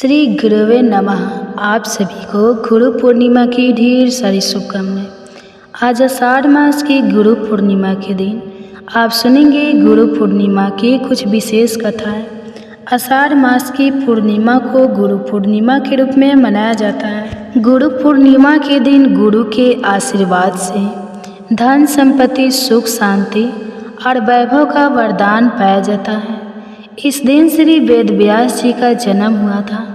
श्री गुरुवे नमः। आप सभी को गुरु पूर्णिमा की ढेर सारी शुभकामनाएं। आज आषाढ़ मास की गुरु पूर्णिमा के दिन आप सुनेंगे गुरु पूर्णिमा की कुछ विशेष कथाएं। आषाढ़ मास की पूर्णिमा को गुरु पूर्णिमा के रूप में मनाया जाता है। गुरु पूर्णिमा के दिन गुरु के आशीर्वाद से धन संपत्ति सुख शांति और वैभव का वरदान पाया जाता है। इस दिन श्री वेद व्यास जी का जन्म हुआ था,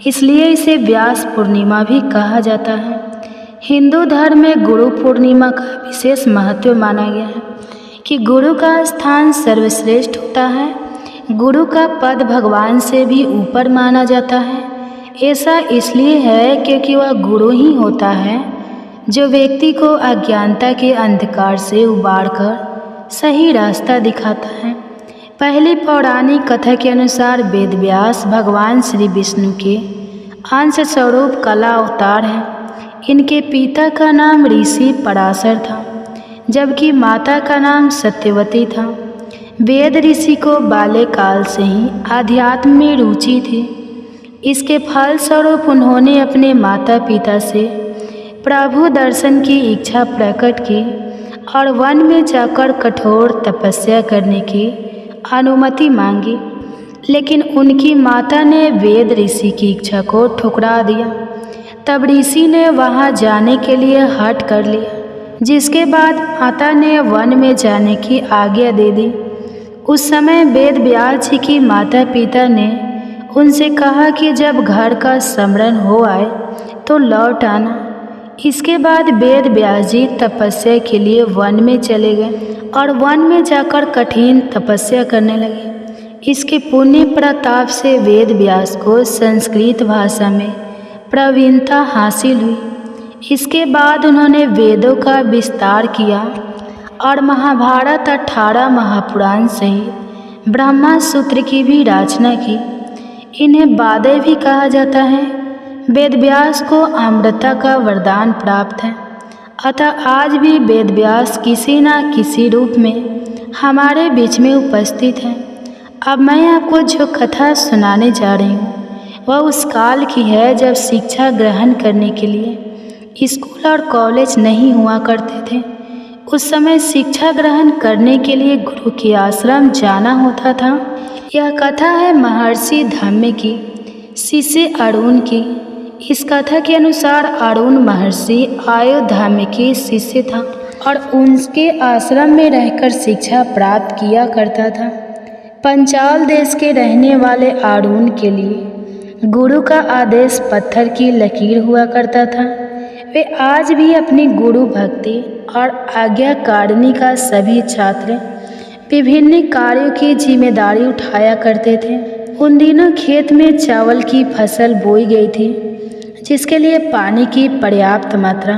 इसलिए इसे व्यास पूर्णिमा भी कहा जाता है। हिंदू धर्म में गुरु पूर्णिमा का विशेष महत्व माना गया है कि गुरु का स्थान सर्वश्रेष्ठ होता है। गुरु का पद भगवान से भी ऊपर माना जाता है। ऐसा इसलिए है क्योंकि वह गुरु ही होता है जो व्यक्ति को अज्ञानता के अंधकार से उबारकर सही रास्ता दिखाता है। पहली पौराणिक कथा के अनुसार वेद व्यास भगवान श्री विष्णु के अंश स्वरूप कला अवतार हैं। इनके पिता का नाम ऋषि पराशर था, जबकि माता का नाम सत्यवती था। वेद ऋषि को बाल्यकाल से ही आध्यात्म में रुचि थी। इसके फलस्वरूप उन्होंने अपने माता पिता से प्रभु दर्शन की इच्छा प्रकट की और वन में जाकर कठोर तपस्या करने की अनुमति मांगी, लेकिन उनकी माता ने वेद ऋषि की इच्छा को ठुकरा दिया। तब ऋषि ने वहां जाने के लिए हठ कर लिया, जिसके बाद माता ने वन में जाने की आज्ञा दे दी। उस समय वेद व्यास जी की माता पिता ने उनसे कहा कि जब घर का स्मरण हो आए तो लौट आना। इसके बाद वेद व्यास जी तपस्या के लिए वन में चले गए और वन में जाकर कठिन तपस्या करने लगे। इसके पुण्य प्रताप से वेद व्यास को संस्कृत भाषा में प्रवीणता हासिल हुई। इसके बाद उन्होंने वेदों का विस्तार किया और महाभारत 18 महापुराण सहित ब्रह्मा सूत्र की भी रचना की। इन्हें बादे भी कहा जाता है। वेद व्यास को अमृता का वरदान प्राप्त है, अतः आज भी वेद व्यास किसी न किसी रूप में हमारे बीच में उपस्थित हैं। अब मैं आपको जो कथा सुनाने जा रही हूँ वह उस काल की है जब शिक्षा ग्रहण करने के लिए स्कूल और कॉलेज नहीं हुआ करते थे। उस समय शिक्षा ग्रहण करने के लिए गुरु के आश्रम जाना होता था। यह कथा है महर्षि धम्म की शिष्य अरुण की। इस कथा के अनुसार अरुण महर्षि आयुर्धाम के शिष्य था और उनके आश्रम में रहकर शिक्षा प्राप्त किया करता था। पंचाल देश के रहने वाले अरुण के लिए गुरु का आदेश पत्थर की लकीर हुआ करता था। वे आज भी अपनी गुरु भक्ति और आज्ञाकारिणी का सभी छात्र विभिन्न कार्यों की जिम्मेदारी उठाया करते थे। उन दिनों खेत में चावल की फसल बोई गई थी, जिसके लिए पानी की पर्याप्त मात्रा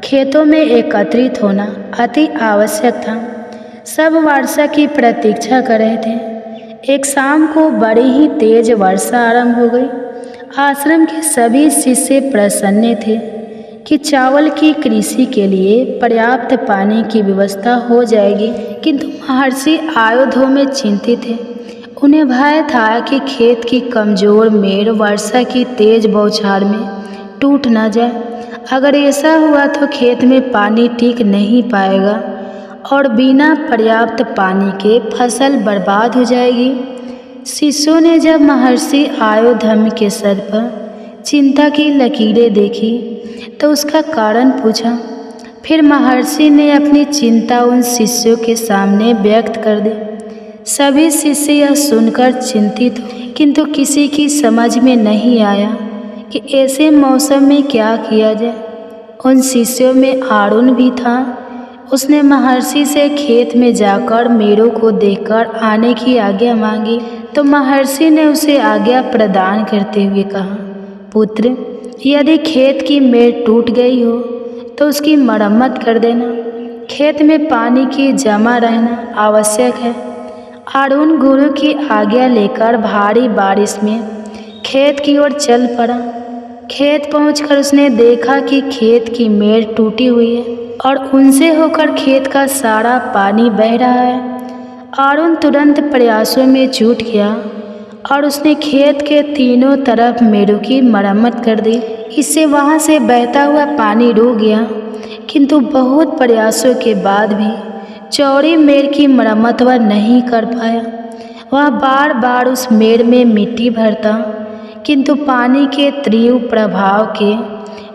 खेतों में एकत्रित होना अति आवश्यक था। सब वर्षा की प्रतीक्षा कर रहे थे। एक शाम को बड़ी ही तेज वर्षा आरंभ हो गई। आश्रम के सभी शिष्य प्रसन्न थे कि चावल की कृषि के लिए पर्याप्त पानी की व्यवस्था हो जाएगी, किंतु महर्षि आयुधों में चिंतित थे। उन्हें भय था कि खेत की कमजोर मेड़ वर्षा की तेज बौछार में टूट न जाए। अगर ऐसा हुआ तो खेत में पानी टिक नहीं पाएगा और बिना पर्याप्त पानी के फसल बर्बाद हो जाएगी। शिष्यों ने जब महर्षि आयुधम के सर पर चिंता की लकीरें देखी तो उसका कारण पूछा। फिर महर्षि ने अपनी चिंता उन शिष्यों के सामने व्यक्त कर दी। सभी शिष्य यह सुनकर चिंतित हुए, किंतु किसी की समझ में नहीं आया कि ऐसे मौसम में क्या किया जाए। उन शिष्यों में अरुण भी था। उसने महर्षि से खेत में जाकर मेड़ों को देखकर आने की आज्ञा मांगी तो महर्षि ने उसे आज्ञा प्रदान करते हुए कहा, पुत्र, यदि खेत की मेड़ टूट गई हो तो उसकी मरम्मत कर देना। खेत में पानी की जमा रहना आवश्यक है। अरुण गुरु की आज्ञा लेकर भारी बारिश में खेत की ओर चल पड़ा। खेत पहुंचकर उसने देखा कि खेत की मेड़ टूटी हुई है और उनसे होकर खेत का सारा पानी बह रहा है। अरुण तुरंत प्रयासों में जुट गया और उसने खेत के तीनों तरफ मेड़ों की मरम्मत कर दी। इससे वहाँ से बहता हुआ पानी रुक गया, किंतु बहुत प्रयासों के बाद भी चौड़ी मेड़ की मरम्मत वह नहीं कर पाया। वह बार बार उस मेड़ में मिट्टी भरता, किंतु पानी के तीव्र प्रभाव के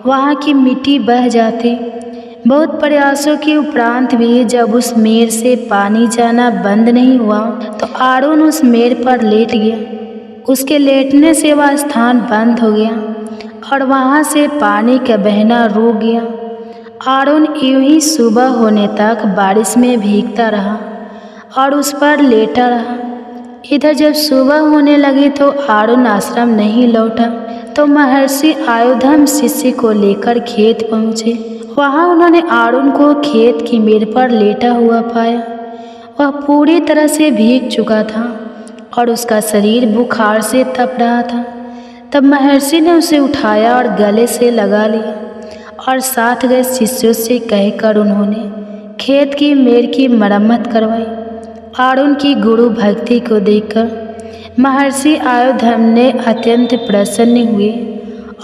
वहाँ की मिट्टी बह जाती। बहुत प्रयासों के उपरांत भी जब उस मेड़ से पानी जाना बंद नहीं हुआ तो आरोन उस मेड़ पर लेट गया। उसके लेटने से वह स्थान बंद हो गया और वहाँ से पानी का बहना रुक गया। आरोन यूं ही सुबह होने तक बारिश में भीगता रहा और उस पर लेटा रहा। इधर जब सुबह होने लगी तो आरोन आश्रम नहीं लौटा, तो महर्षि आयुधम शिष्य को लेकर खेत पहुँचे। वहाँ उन्होंने आरोन को खेत की मेड़ पर लेटा हुआ पाया। वह पूरी तरह से भीग चुका था और उसका शरीर बुखार से तप रहा था। तब महर्षि ने उसे उठाया और गले से लगा लिया और साथ गए शिष्यों से कहकर उन्होंने खेत की मेड़ की मरम्मत करवाई। आरोन की गुरु भक्ति को देखकर महर्षि आयुधम ने अत्यंत प्रसन्न हुए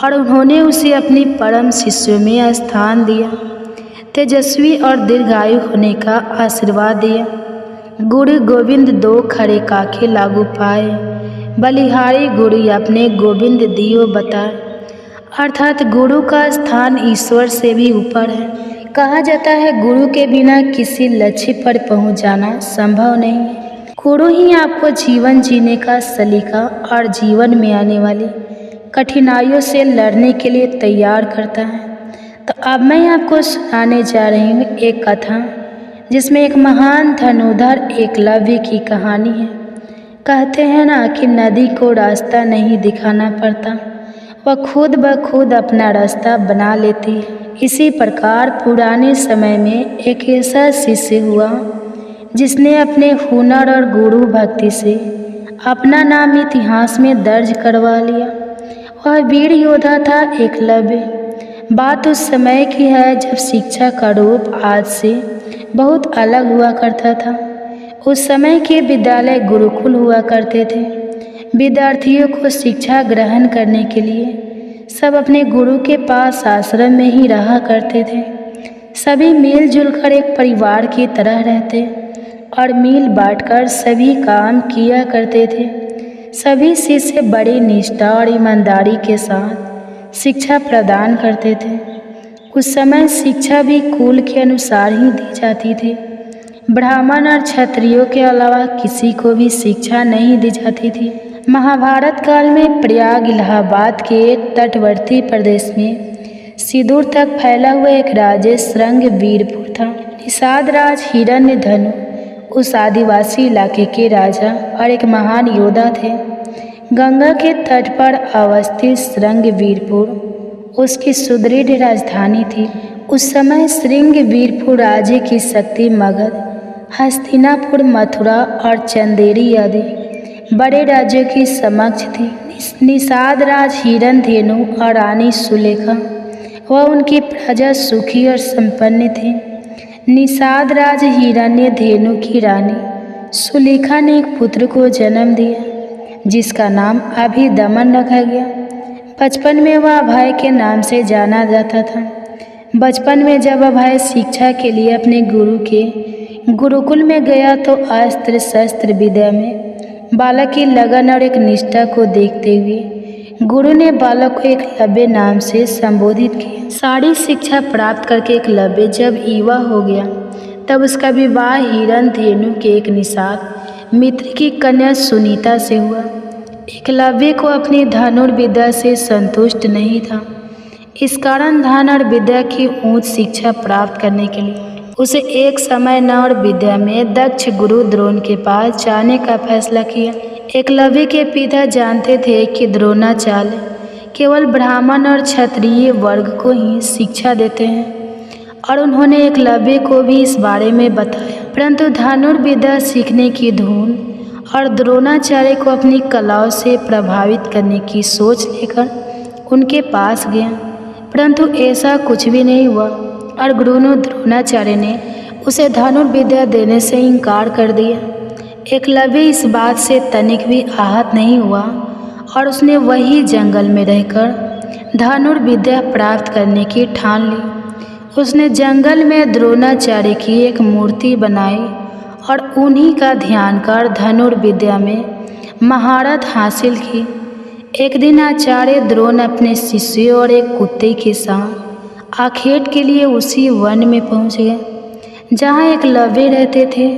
और उन्होंने उसे अपनी परम शिष्यों में स्थान दिया, तेजस्वी और दीर्घायु होने का आशीर्वाद दिया। गुरु गोविंद दो खड़े काखे लागू पाए, बलिहारी गुरु अपने गोविंद दियो बताए। अर्थात गुरु का स्थान ईश्वर से भी ऊपर है। कहा जाता है गुरु के बिना किसी लक्ष्य पर पहुंच जाना संभव नहीं है। गुरु ही आपको जीवन जीने का सलीका और जीवन में आने वाली कठिनाइयों से लड़ने के लिए तैयार करता है। तो अब मैं आपको सुनाने जा रही हूँ एक कथा, जिसमें एक महान धनुर्धर एकलव्य की कहानी है। कहते हैं ना कि नदी को रास्ता नहीं दिखाना पड़ता, वह खुद ब खुद अपना रास्ता बना लेती है। इसी प्रकार पुराने समय में एक ऐसा शिष्य हुआ जिसने अपने हुनर और गुरु भक्ति से अपना नाम इतिहास में दर्ज करवा लिया। वह वीर योद्धा था एकलव्य। बात उस समय की है जब शिक्षा का रूप आज से बहुत अलग हुआ करता था। उस समय के विद्यालय गुरुकुल हुआ करते थे। विद्यार्थियों को शिक्षा ग्रहण करने के लिए सब अपने गुरु के पास आश्रम में ही रहा करते थे। सभी मिलजुल कर एक परिवार की तरह रहते और मिल बांटकर सभी काम किया करते थे। सभी शिष्य बड़ी निष्ठा और ईमानदारी के साथ शिक्षा प्रदान करते थे। उस समय शिक्षा भी कुल के अनुसार ही दी जाती थी। ब्राह्मण और क्षत्रियों के अलावा किसी को भी शिक्षा नहीं दी जाती थी। महाभारत काल में प्रयाग इलाहाबाद के तटवर्ती प्रदेश में सिंदूर तक फैला हुआ एक राज्य श्रृंग वीरपुर था। निषाद राज हिरण्यधनु उस आदिवासी इलाके के राजा और एक महान योद्धा थे। गंगा के तट पर अवस्थित श्रृंग वीरपुर उसकी सुदृढ़ राजधानी थी। उस समय श्रृंग वीरपुर राज्य की शक्ति मगध, हस्तिनापुर, मथुरा और चंदेरी आदि बड़े राज्यों की समक्ष थी। निषाद राज हिरण्यधनु और रानी सुलेखा वह उनकी प्रजा सुखी और संपन्न थी। निषाद राज हिरण्यधनु की रानी सुलेखा ने एक पुत्र को जन्म दिया जिसका नाम अभिदमन रखा गया। बचपन में वह अभय के नाम से जाना जाता था। बचपन में जब अभय शिक्षा के लिए अपने गुरु के गुरुकुल में गया तो अस्त्र शस्त्र विद्या में बालक की लगन और एक निष्ठा को देखते हुए गुरु ने बालक को एकलव्य नाम से संबोधित किया। सारी शिक्षा प्राप्त करके एकलव्य जब युवा हो गया तब उसका विवाह हिरण्यधनु के एक निषाद मित्र की कन्या सुनीता से हुआ। एकलव्य को अपनी धनुर्विद्या से संतुष्ट नहीं था। इस कारण धन और विद्या की उच्च शिक्षा प्राप्त करने के लिए उसे एक समय न और विद्या में दक्ष गुरु द्रोण के पास जाने का फैसला किया। एकलव्य के पिता जानते थे कि द्रोणाचार्य केवल ब्राह्मण और क्षत्रिय वर्ग को ही शिक्षा देते हैं और उन्होंने एकलव्य को भी इस बारे में बताया। परंतु धनुर्विद्या सीखने की धुन और द्रोणाचार्य को अपनी कलाओं से प्रभावित करने की सोच लेकर उनके पास गया, परंतु ऐसा कुछ भी नहीं हुआ और गुरु द्रोणाचार्य ने उसे धनुर्विद्या देने से इनकार कर दिया। एकलव्य इस बात से तनिक भी आहत नहीं हुआ और उसने वही जंगल में रहकर धनुर्विद्या प्राप्त करने की ठान ली। उसने जंगल में द्रोणाचार्य की एक मूर्ति बनाई और उन्हीं का ध्यान कर धनुर्विद्या में महारत हासिल की। एक दिन आचार्य द्रोण अपने शिष्यों और एक कुत्ते के साथ आखेट के लिए उसी वन में पहुंच गए जहां एकलव्य रहते थे।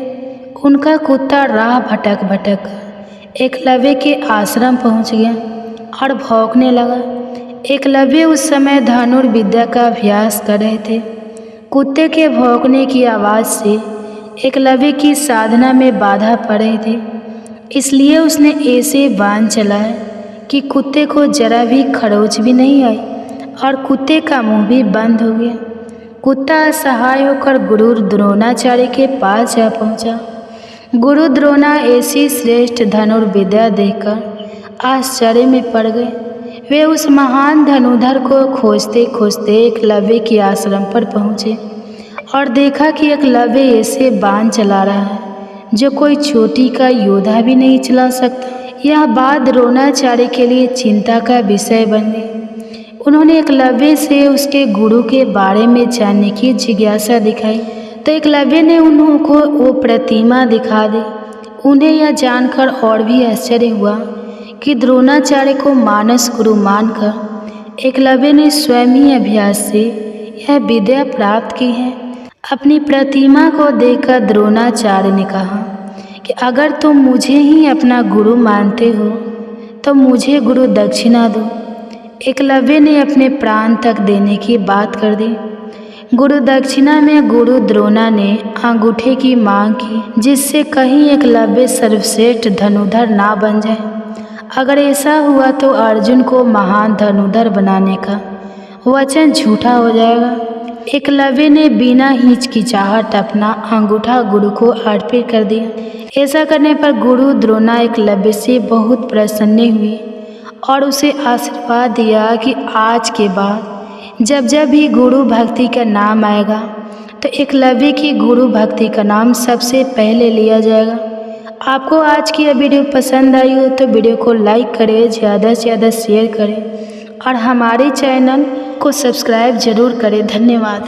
उनका कुत्ता राह भटक भटक एकलव्य के आश्रम पहुंच गया और भौंकने लगा। एकलव्य उस समय धनुर्विद्या का अभ्यास कर रहे थे। कुत्ते के भौंकने की आवाज़ से एकलव्य की साधना में बाधा पड़ रही थी, इसलिए उसने ऐसे बाण चलाया कि कुत्ते को जरा भी खरोच भी नहीं आई और कुत्ते का मुंह भी बंद हो गया। कुत्ता असहाय होकर गुरु द्रोणाचार्य के पास जा पहुंचा। गुरु द्रोणा ऐसी श्रेष्ठ धनुर्विद्या देखकर आश्चर्य में पड़ गए। वे उस महान धनुधर को खोजते खोजते एकलव्य के आश्रम पर पहुँचे और देखा कि एकलव्य ऐसे बाण चला रहा है जो कोई चोटी का योद्धा भी नहीं चला सकता। यह बात द्रोणाचार्य के लिए चिंता का विषय बन गई। उन्होंने एकलव्य से उसके गुरु के बारे में जानने की जिज्ञासा दिखाई तो एकलव्य ने उनको वो प्रतिमा दिखा दी। उन्हें यह जानकर और भी आश्चर्य हुआ कि द्रोणाचार्य को मानस गुरु मानकर एकलव्य ने स्वयं ही अभ्यास से यह विद्या प्राप्त की है। अपनी प्रतिमा को देखकर द्रोणाचार्य ने कहा कि अगर तुम मुझे ही अपना गुरु मानते हो तो मुझे गुरु दक्षिणा दो। एकलव्य ने अपने प्राण तक देने की बात कर दी। गुरु दक्षिणा में गुरु द्रोणा ने अंगूठे की मांग की, जिससे कहीं एकलव्य सर्वश्रेष्ठ धनुधर ना बन जाए। अगर ऐसा हुआ तो अर्जुन को महान धनुधर बनाने का वचन झूठा हो जाएगा। एकलव्य ने बिना हिचकिचाहट अपना अंगूठा गुरु को अर्पित कर दिया। ऐसा करने पर गुरु द्रोणा एकलव्य से बहुत प्रसन्न हुई और उसे आशीर्वाद दिया कि आज के बाद जब जब भी गुरु भक्ति का नाम आएगा तो एकलव्य की गुरु भक्ति का नाम सबसे पहले लिया जाएगा। आपको आज की यह वीडियो पसंद आई हो तो वीडियो को लाइक करें, ज़्यादा से ज़्यादा शेयर करें और हमारे चैनल को सब्सक्राइब जरूर करें। धन्यवाद।